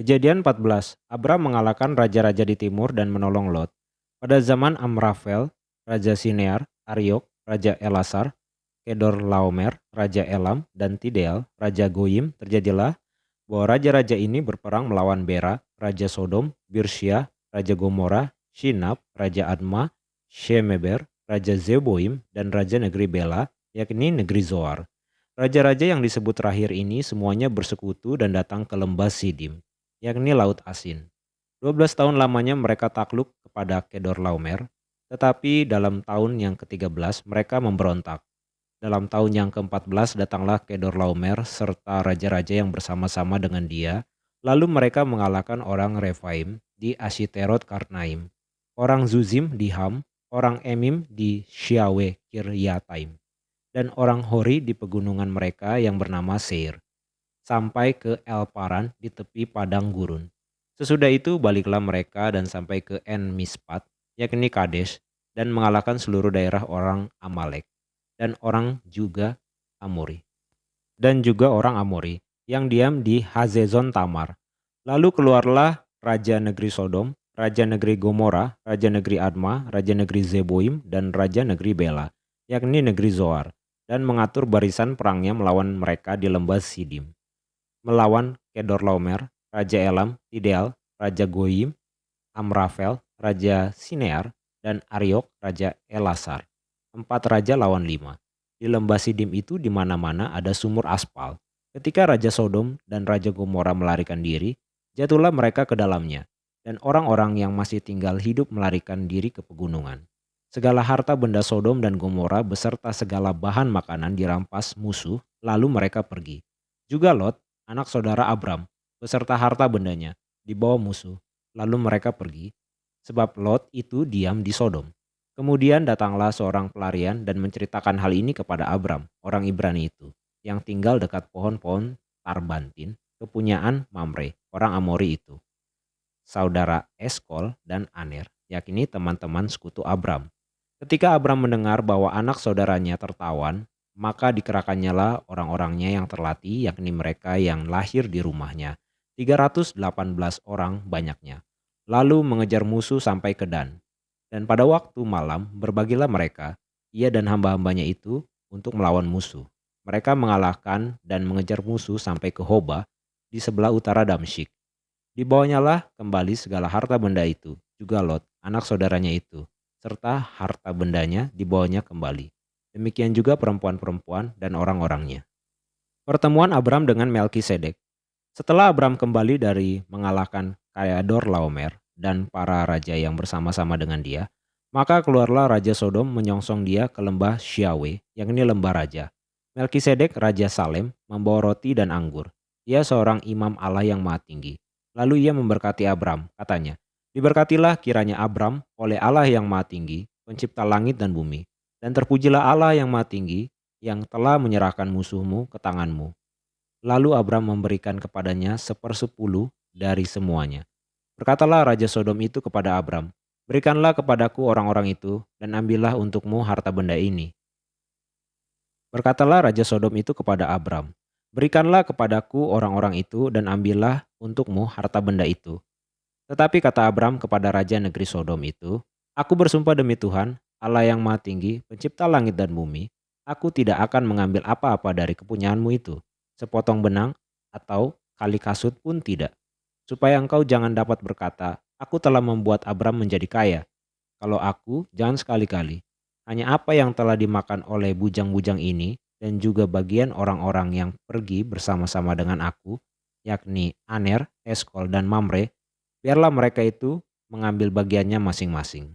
Kejadian 14, Abram mengalahkan raja-raja di timur dan menolong Lot. Pada zaman Amrafel, Raja Sinear, Ariok, Raja Elasar, Kedorlaomer, Raja Elam, dan Tidal, Raja Goyim, terjadilah bahwa raja-raja ini berperang melawan Bera, Raja Sodom, Birsya, Raja Gomora, Shinab, Raja Adma, Shemeber, Raja Zeboim, dan Raja negeri Bela, yakni negeri Zoar. Raja-raja yang disebut terakhir ini semuanya bersekutu dan datang ke lembah Sidim, yakni Laut Asin. 12 tahun lamanya mereka takluk kepada Kedorlaomer, tetapi dalam tahun yang ke-13 mereka memberontak. Dalam tahun yang ke-14 datanglah Kedorlaomer serta raja-raja yang bersama-sama dengan dia, lalu mereka mengalahkan orang Refaim di Ashiterot Karnaim, orang Zuzim di Ham, orang Emim di Syawe Kiryataim, dan orang Hori di pegunungan mereka yang bernama Seir, sampai ke El Paran di tepi padang gurun. Sesudah itu baliklah mereka dan sampai ke En Mispat, yakni Kadesh, dan mengalahkan seluruh daerah orang Amalek, dan orang juga Amori, dan juga orang Amori, yang diam di Hazezon Tamar. Lalu keluarlah raja negeri Sodom, raja negeri Gomora, raja negeri Adma, raja negeri Zeboim, dan raja negeri Bela, yakni negeri Zoar, dan mengatur barisan perangnya melawan mereka di lembah Sidim, melawan Kedorlaomer, Raja Elam, Tidal, Raja Goyim, Amrafel, Raja Sinear, dan Ariok, Raja Elasar. 4 raja lawan 5. Di lembah Sidim itu di mana-mana ada sumur aspal. Ketika Raja Sodom dan Raja Gomora melarikan diri, jatuhlah mereka ke dalamnya, dan orang-orang yang masih tinggal hidup melarikan diri ke pegunungan. Segala harta benda Sodom dan Gomora beserta segala bahan makanan dirampas musuh, lalu mereka pergi. Juga Lot, anak saudara Abram, beserta harta bendanya, dibawa musuh, lalu mereka pergi, sebab Lot itu diam di Sodom. Kemudian datanglah seorang pelarian dan menceritakan hal ini kepada Abram, orang Ibrani itu, yang tinggal dekat pohon-pohon Tarbantin, kepunyaan Mamre, orang Amori itu, saudara Eskol dan Aner, yakni teman-teman sekutu Abram. Ketika Abram mendengar bahwa anak saudaranya tertawan, maka dikerahkannya lah orang-orangnya yang terlatih, yakni mereka yang lahir di rumahnya, 318 orang banyaknya, lalu mengejar musuh sampai ke Dan. Dan pada waktu malam berbagilah mereka, ia dan hamba-hambanya itu, untuk melawan musuh. Mereka mengalahkan dan mengejar musuh sampai ke Hoba di sebelah utara Damsyik. Dibawanya lah kembali segala harta benda itu, juga Lot, anak saudaranya itu, serta harta bendanya dibawanya kembali. Demikian juga perempuan-perempuan dan orang-orangnya. Pertemuan Abram dengan Melkisedek. Setelah Abram kembali dari mengalahkan Kedorlaomer dan para raja yang bersama-sama dengan dia, maka keluarlah Raja Sodom menyongsong dia ke lembah Syawe, yakni lembah raja. Melkisedek Raja Salem membawa roti dan anggur. Ia seorang imam Allah yang maha tinggi. Lalu ia memberkati Abram, katanya, "Diberkatilah kiranya Abram oleh Allah yang maha tinggi, pencipta langit dan bumi. Dan terpujilah Allah yang maha tinggi, yang telah menyerahkan musuhmu ke tanganmu." Lalu Abram memberikan kepadanya 1/10 dari semuanya. Berkatalah Raja Sodom itu kepada Abram, "Berikanlah kepadaku orang-orang itu, dan ambillah untukmu harta benda ini." Berkatalah Raja Sodom itu kepada Abram, "Berikanlah kepadaku orang-orang itu, dan ambillah untukmu harta benda itu." Tetapi kata Abram kepada Raja negeri Sodom itu, "Aku bersumpah demi Tuhan, Allah yang maha tinggi, pencipta langit dan bumi, aku tidak akan mengambil apa-apa dari kepunyaanmu itu, sepotong benang atau kali kasut pun tidak. Supaya engkau jangan dapat berkata, 'Aku telah membuat Abram menjadi kaya.' Kalau aku, jangan sekali-kali. Hanya apa yang telah dimakan oleh bujang-bujang ini, dan juga bagian orang-orang yang pergi bersama-sama dengan aku, yakni Aner, Eskol, dan Mamre, biarlah mereka itu mengambil bagiannya masing-masing."